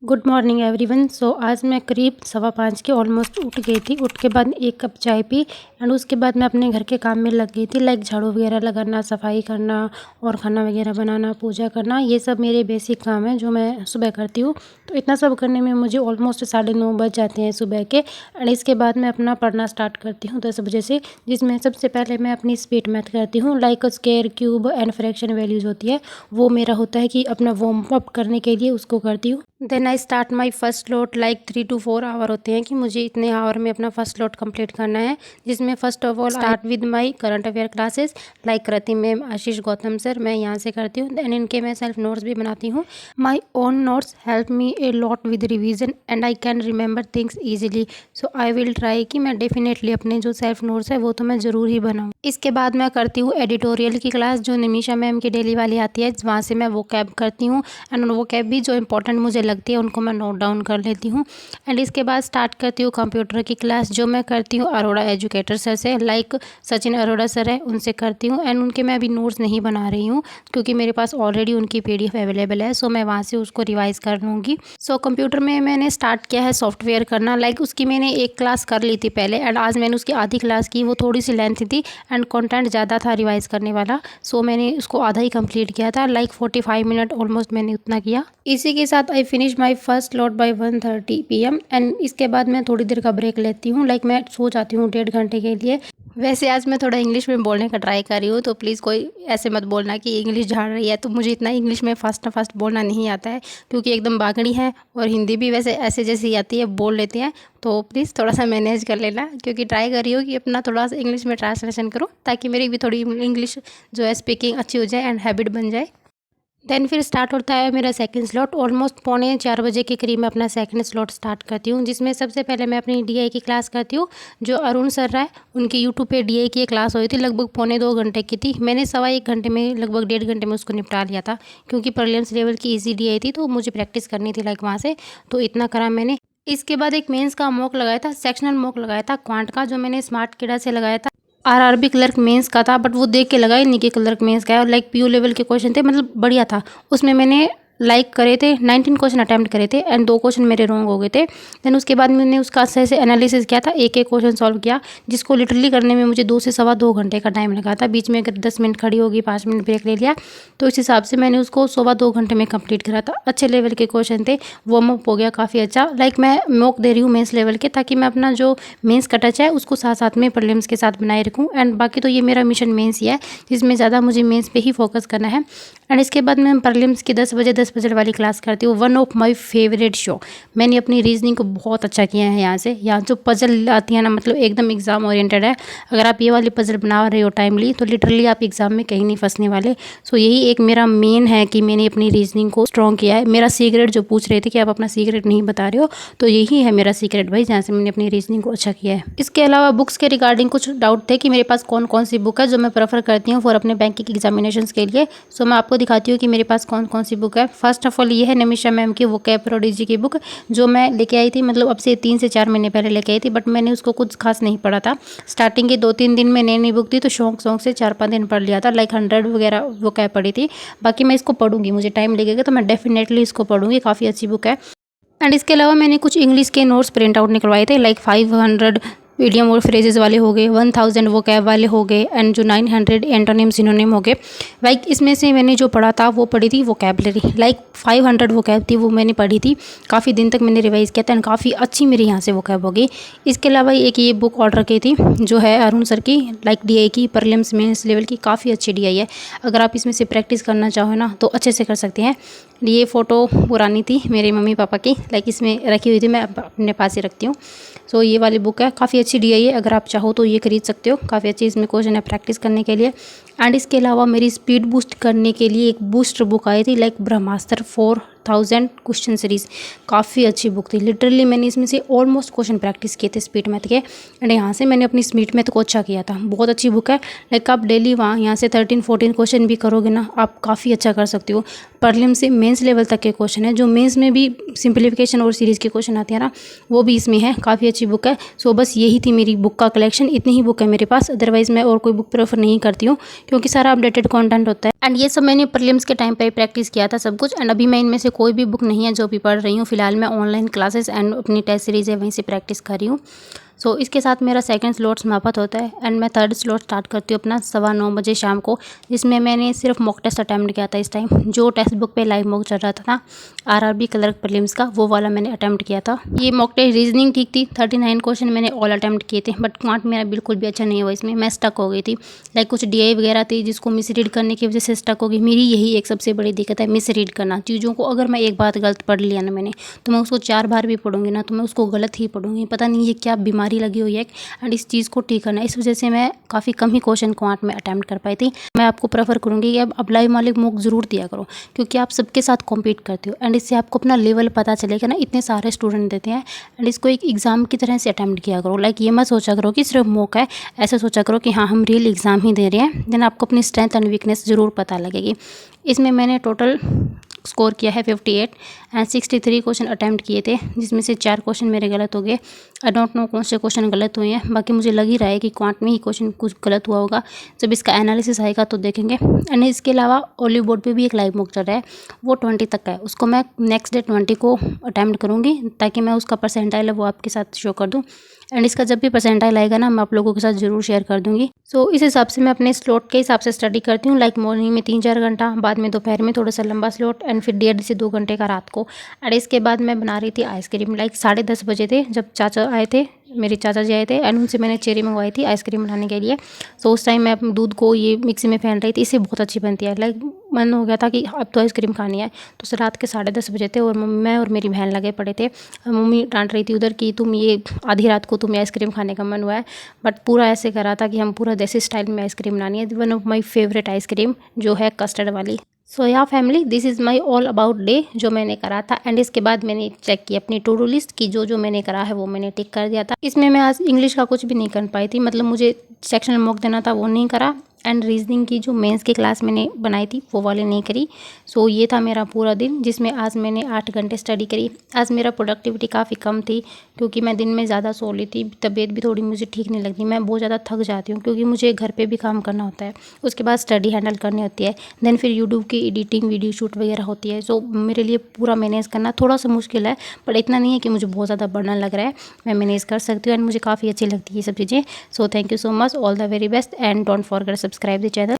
Good morning everyone. आज मैं करीब 4:15 के ऑलमोस्ट उठ गई थी। उठ के बाद एक कप चाय पी एंड उसके बाद मैं अपने घर के काम में लग गई थी, लाइक झाड़ू वगैरह लगाना, सफाई करना और खाना वगैरह बनाना, पूजा करना। ये सब मेरे बेसिक काम हैं जो मैं सुबह करती हूँ। तो इतना सब करने में मुझे ऑलमोस्ट 9:30 बज जाते हैं सुबह के। एंड इसके बाद मैं अपना पढ़ना स्टार्ट करती हूँ 10 बजे से, जिसमें सबसे पहले मैं अपनी स्पीड मैथ करती हूँ, like square, cube and fraction values होती है। वो मेरा होता है कि अपना वार्म अप करने के लिए उसको करती हूँ। Then I start my first lot, like 3 to 4 hour होते हैं कि मुझे इतने आवर में अपना फर्स्ट लोट कंप्लीट करना है, जिसमें first of all start with my current affair classes, like Rati ma'am, Ashish Gautam sir, मैं यहाँ से करती हूँ। देन इनके मैं सेल्फ नोट्स भी बनाती हूँ। My own notes help me a lot with revision and I can remember things easily. So I will try कि मैं डेफिनेटली अपने जो सेल्फ नोट्स है वो तो मैं ज़रूर ही बनाऊँ। इसके बाद मैं करती हूँ एडिटोरियल की क्लास, जो निमिषा मैम की डेली वाली आती है, वहाँ से मैं वो कैब करती हूँ एंड वो कैब भी जो इंपॉर्टेंट मुझे लगती है उनको मैं नोट डाउन कर लेती हूँ। एंड इसके बाद स्टार्ट करती हूँ कंप्यूटर की क्लास, जो मैं करती हूँ अरोड़ा एजुकेटर सर से, लाइक सचिन अरोड़ा सर है, उनसे करती हूँ। एंड उनके मैं अभी नोट्स नहीं बना रही हूँ क्योंकि मेरे पास ऑलरेडी उनकी PDF अवेलेबल है, सो मैं वहाँ से उसको रिवाइज कर लूँगी। सो कंप्यूटर में मैंने स्टार्ट किया है सॉफ्टवेयर करना, लाइक उसकी मैंने एक क्लास कर ली थी पहले एंड आज मैंने उसकी आधी क्लास की। वो थोड़ी सी लेंथ थी एंड कंटेंट ज़्यादा था रिवाइज करने वाला, सो मैंने उसको आधा ही कंप्लीट किया था, लाइक 45 मिनट ऑलमोस्ट मैंने उतना किया। इसी के साथ I finish my first lot by 1:30 PM and इसके बाद मैं थोड़ी देर का ब्रेक लेती हूँ, लाइक मैं सो जाती हूँ 1.5 घंटे के लिए। वैसे आज मैं थोड़ा इंग्लिश में बोलने का ट्राई कर रही हूँ, तो प्लीज़ कोई ऐसे मत बोलना कि इंग्लिश झाड़ रही है। तो मुझे इतना इंग्लिश में फास्ट बोलना नहीं आता है क्योंकि एकदम बागड़ी है, और हिंदी भी वैसे ऐसे जैसी आती है बोल लेते हैं, तो प्लीज़ थोड़ा सा मैनेज कर लेना, क्योंकि ट्राई कर रही हूँ कि अपना थोड़ा सा इंग्लिश में ट्रांसलेशन करूँ ताकि मेरी भी थोड़ी इंग्लिश जो है स्पीकिंग अच्छी हो जाए एंड हैबिट बन जाए। देन फिर स्टार्ट होता है मेरा सेकंड स्लॉट। ऑलमोस्ट 3:45 के करीब मैं अपना सेकंड स्लॉट स्टार्ट करती हूँ, जिसमें सबसे पहले मैं अपनी DI की क्लास करती हूँ, जो अरुण सर है, उनकी यूट्यूब पे DI की एक क्लास हुई थी, लगभग 2.25 घंटे की थी। मैंने 1.25 घंटे में, लगभग 1.5 घंटे में उसको निपटा लिया था, क्योंकि प्रीलिम्स लेवल की ईजी DI थी तो मुझे प्रैक्टिस करनी थी लाइक वहाँ से, तो इतना करा मैंने। इसके बाद एक मेंस का मॉक लगाया था, सेक्शनल मॉक लगाया था क्वांट का, जो मैंने स्मार्ट किडा से लगाया था। RRB क्लर्क मेंस का था, बट वो देख के लगा ही नहीं कि क्लर्क मेंस का है, और लाइक PU लेवल के क्वेश्चन थे, मतलब बढ़िया था। उसमें मैंने लाइक करे थे 19 क्वेश्चन अटैम्प्ट करे थे एंड 2 क्वेश्चन मेरे रॉन्ग हो गए थे। देन उसके बाद मैंने उसका सही से एनालिसिस किया था, एक क्वेश्चन सॉल्व किया, जिसको लिटरली करने में मुझे 2 से 2.25 घंटे का टाइम लगा था। बीच में अगर 10 मिनट खड़ी होगी, 5 मिनट ब्रेक ले लिया, तो इस हिसाब से मैंने उसको 2.25 घंटे में कंप्लीट करा था। अच्छे लेवल के क्वेश्चन थे, वार्म अप हो गया काफ़ी अच्छा। लाइक मैं मॉक दे रही हूँ मेंस लेवल के, ताकि मैं अपना जो मेंस का टच है उसको साथ साथ में प्रीलिम्स के साथ बनाए रखूँ। एंड बाकी तो ये मेरा मिशन मेंस ही है, जिसमें ज़्यादा मुझे मेंस पे ही फोकस करना है। एंड इसके बाद मैं प्रीलिम्स की 10 बजे वाली क्लास करती हूँ। One of my favourite show. मैंने अपनी रीजनिंग को बहुत अच्छा किया है यहाँ से। यहाँ जो पजल आती है ना, मतलब एकदम एग्जाम ओरिएंटेड है। अगर आप ये वाली पजल बना रहे हो टाइमली, तो लिटरली आप एग्जाम में कहीं नहीं फंसने वाले। सो यही एक मेरा मेन है कि मैंने अपनी रीजनिंग को स्ट्रॉन्ग किया है। मेरा सीक्रेट जो पूछ रहे थे कि आप अपना सीक्रेट नहीं बता रहे हो, तो यही है मेरा सीक्रेट भाई, जहाँ से मैंने अपनी रीजनिंग को अच्छा किया है। इसके अलावा बुक्स के रिगार्डिंग कुछ डाउट थे कि मेरे पास कौन कौन सी बुक है जो मैं प्रेफर करती हूँ फॉर अपने बैंकिंग एग्जामिनेशन के लिए। सो मैं आपको दिखाती हूँ कि मेरे पास कौन कौन सी बुक है। फर्स्ट ऑफ ऑल ये है निमिषा मैम की वोकैब प्रोडिजी की बुक, जो मैं लेके आई थी, मतलब अब से 3 से 4 महीने पहले लेके आई थी, बट मैंने उसको कुछ खास नहीं पढ़ा था। स्टार्टिंग के 2-3 दिन में नई बुक थी, तो शौक से 4-5 दिन पढ़ लिया था, लाइक 100 वगैरह वोकैब पढ़ी थी। बाकी मैं इसको पढ़ूंगी, मुझे टाइम लगेगा तो मैं डेफिनेटली इसको पढ़ूंगी, काफ़ी अच्छी बुक है। एंड इसके अलावा मैंने कुछ इंग्लिश के नोट्स प्रिंट आउट निकलवाए थे, लाइक 500 ईडियम और फ्रेजेस वाले हो गए, 1000 वोकैब वाले हो गए, एंड जो 900 एंटोनिम सिनोनिम हो गए। लाइक इसमें से मैंने जो पढ़ा था वो पढ़ी थी वोकैबलरी, लाइक 500 वोकैब थी, वो मैंने पढ़ी थी। काफ़ी दिन तक मैंने रिवाइज़ किया था एंड काफ़ी अच्छी मेरी यहाँ से वोकैब हो गई। इसके अलावा एक ये बुक ऑर्डर की थी, जो है अरुण सर की, लाइक DI की, प्रीलिम्स मेंस लेवल की, काफ़ी अच्छी DI है। अगर आप इसमें से प्रैक्टिस करना चाहो ना, तो अच्छे से कर सकते हैं। ये फ़ोटो पुरानी थी मेरे मम्मी पापा की, लाइक इसमें रखी हुई थी, मैं अपने पास ही रखती हूँ। सो ये वाली बुक है, काफ़ी अच्छी DI है, अगर आप चाहो तो ये खरीद सकते हो, काफ़ी अच्छी इसमें क्वेश्चन है प्रैक्टिस करने के लिए। एंड इसके अलावा मेरी स्पीड बूस्ट करने के लिए एक बूस्टर बुक आई थी, लाइक ब्रह्मास्त्र 4000 क्वेश्चन सीरीज़, काफ़ी अच्छी बुक थी। लिटरली मैंने इसमें से ऑलमोस्ट क्वेश्चन प्रैक्टिस किए थे स्पीड मैथ के, एंड यहाँ से मैंने अपनी स्पीड मैथ को अच्छा किया था। बहुत अच्छी बुक है, लाइक आप डेली यहाँ से 13-14 क्वेश्चन भी करोगे ना, आप काफ़ी अच्छा कर सकते हो। प्रीलिम्स से मेंस लेवल तक के क्वेश्चन है, जो मेंस में भी सिंप्लीफिकेशन और सीरीज़ के क्वेश्चन आते हैं ना, वो भी इसमें है, काफ़ी अच्छी बुक है। सो बस यही थी मेरी बुक का कलेक्शन, इतनी ही बुक है मेरे पास, अदरवाइज़ मैं और कोई बुक प्रेफर नहीं करती हूँ, क्योंकि सारा अपडेटेड कंटेंट होता है। एंड ये सब मैंने प्रीलिम्स के टाइम पे प्रैक्टिस किया था सब कुछ, एंड अभी मैं इनमें से ऐसे कोई भी बुक नहीं है जो भी पढ़ रही हूँ। फ़िलहाल मैं ऑनलाइन क्लासेस एंड अपनी टेस्ट सीरीज़ है वहीं से प्रैक्टिस कर रही हूँ। सो इसके साथ मेरा सेकंड स्लॉट समाप्त होता है एंड मैं थर्ड स्लॉट स्टार्ट करती हूँ अपना 9:15 बजे शाम को, जिसमें मैंने सिर्फ मॉक टेस्ट अटैम्प्ट किया था इस टाइम। जो टेक्स्ट बुक पे लाइव मॉक चल रहा था ना आरआरबी क्लर्क प्रीलिम्स का, वो वाला मैंने अटैम्प्ट किया था। ये मॉक टेस्ट रीजनिंग ठीक थी, 39 क्वेश्चन मैंने ऑल अटैम्प्ट किए थे, बट क्वांट मेरा बिल्कुल भी अच्छा नहीं हुआ इसमें। मैं स्टक हो गई थी, लाइक कुछ डीआई वगैरह थी जिसको मिस रीड करने की वजह से स्टक हो गई। मेरी यही एक सबसे बड़ी दिक्कत है, मिस रीड करना चीज़ों को। अगर मैं एक बात गलत पढ़ लिया ना मैंने, तो मैं उसको 4 बार भी पढ़ूंगी ना तो मैं उसको गलत ही पढ़ूंगी। पता नहीं ये क्या बीमारी लगी हुई है एंड इस चीज़ को ठीक करना है। इस वजह से मैं काफ़ी कम ही क्वेश्चन क्वांट में अटैम्प्ट कर पाई थी। मैं आपको प्रेफर करूँगी कि अब लाइव वाले मॉक ज़रूर दिया करो, क्योंकि आप सबके साथ कॉम्पीट करते हो एंड इससे आपको अपना लेवल पता चलेगा ना। इतने सारे स्टूडेंट देते हैं एंड इसको एक एग्ज़ाम की तरह से अटैम्प्ट किया करो। लाइक ये मत सोचा करो कि सिर्फ मॉक है, ऐसा सोचा करो कि हाँ हम रियल एग्ज़ाम ही दे रहे हैं। देन आपको अपनी स्ट्रेंथ एंड वीकनेस ज़रूर पता लगेगी। इसमें मैंने टोटल स्कोर किया है 58 एंड 63 क्वेश्चन अटैम्प्ट किए थे, जिसमें से 4 क्वेश्चन मेरे गलत हो गए। आई डोंट नो कौन से क्वेश्चन गलत हुए हैं, बाकी मुझे लग ही रहा है कि क्वांट में ही क्वेश्चन कुछ गलत हुआ होगा। जब इसका एनालिसिस आएगा तो देखेंगे। एंड इसके अलावा ओलिव बोर्ड पे भी एक लाइव मॉक चल रहा है, वो 20 तक का है। उसको मैं नेक्स्ट डे 20 को अटैम्प्ट करूँगी, ताकि मैं उसका परसेंटाइल है वो आपके साथ शो कर दूँ। एंड इसका जब भी परसेंटाइल आएगा ना मैं आप लोगों के साथ ज़रूर शेयर कर दूँगी। सो इस हिसाब से मैं अपने स्लॉट के हिसाब से स्टडी करती हूँ। लाइक मॉर्निंग में 3-4 घंटा, बाद में दोपहर में थोड़ा सा लंबा स्लॉट एंड फिर 1.5 से 2 घंटे का रात को। एंड इसके बाद मैं बना रही थी आइसक्रीम। लाइक 10:30 बजे थे जब चाचा आए थे, मेरे चाचा जी आए थे एंड उनसे मैंने चेरी मंगवाई थी आइसक्रीम बनाने के लिए। सो उस टाइम मैं अपने दूध को ये मिक्सी में फेंट रही थी, इससे बहुत अच्छी बनती है। लाइक मन हो गया था कि अब तो आइसक्रीम खानी है। तो उस रात के 10:30 बजे थे और मैं और मेरी बहन लगे पड़े थे। मम्मी डांट रही थी उधर कि तुम ये आधी रात को तुम्हें आइसक्रीम खाने का मन हुआ है, बट पूरा ऐसे करा था कि हम पूरा देसी स्टाइल में आइसक्रीम बनानी है। One of my favourite ice cream जो है कस्टर्ड वाली। सो या family, this is my all about day जो मैंने करा था। एंड इसके बाद मैंने चेक की अपनी टू डू लिस्ट की, जो मैंने करा है वो मैंने टिक कर दिया था। इसमें मैं आज इंग्लिश का कुछ भी नहीं कर पाई थी, मतलब मुझे सेक्शनल मॉक देना था वो नहीं करा। एंड रीजनिंग की जो मेंस की क्लास मैंने बनाई थी वो वाली नहीं करी। सो ये था मेरा पूरा दिन, जिसमें आज मैंने 8 घंटे स्टडी करी। आज मेरा प्रोडक्टिविटी काफ़ी कम थी, क्योंकि मैं दिन में ज़्यादा सो ली थी। तबीयत भी थोड़ी मुझे ठीक नहीं लगती, मैं बहुत ज़्यादा थक जाती हूँ, क्योंकि मुझे घर पे भी काम करना होता है, उसके बाद स्टडी हैंडल करनी होती है, देन फिर यूट्यूब की एडिटिंग, वीडियो शूट वगैरह होती है। सो मेरे लिए पूरा मैनेज करना थोड़ा सा मुश्किल है, पर इतना नहीं है कि मुझे बहुत ज़्यादा बर्डन लग रहा है। मैं मैनेज कर सकती हूँ एंड मुझे काफ़ी अच्छी लगती है ये सब चीज़ें। So thank you so much, all the very best and don't forget subscribe the channel.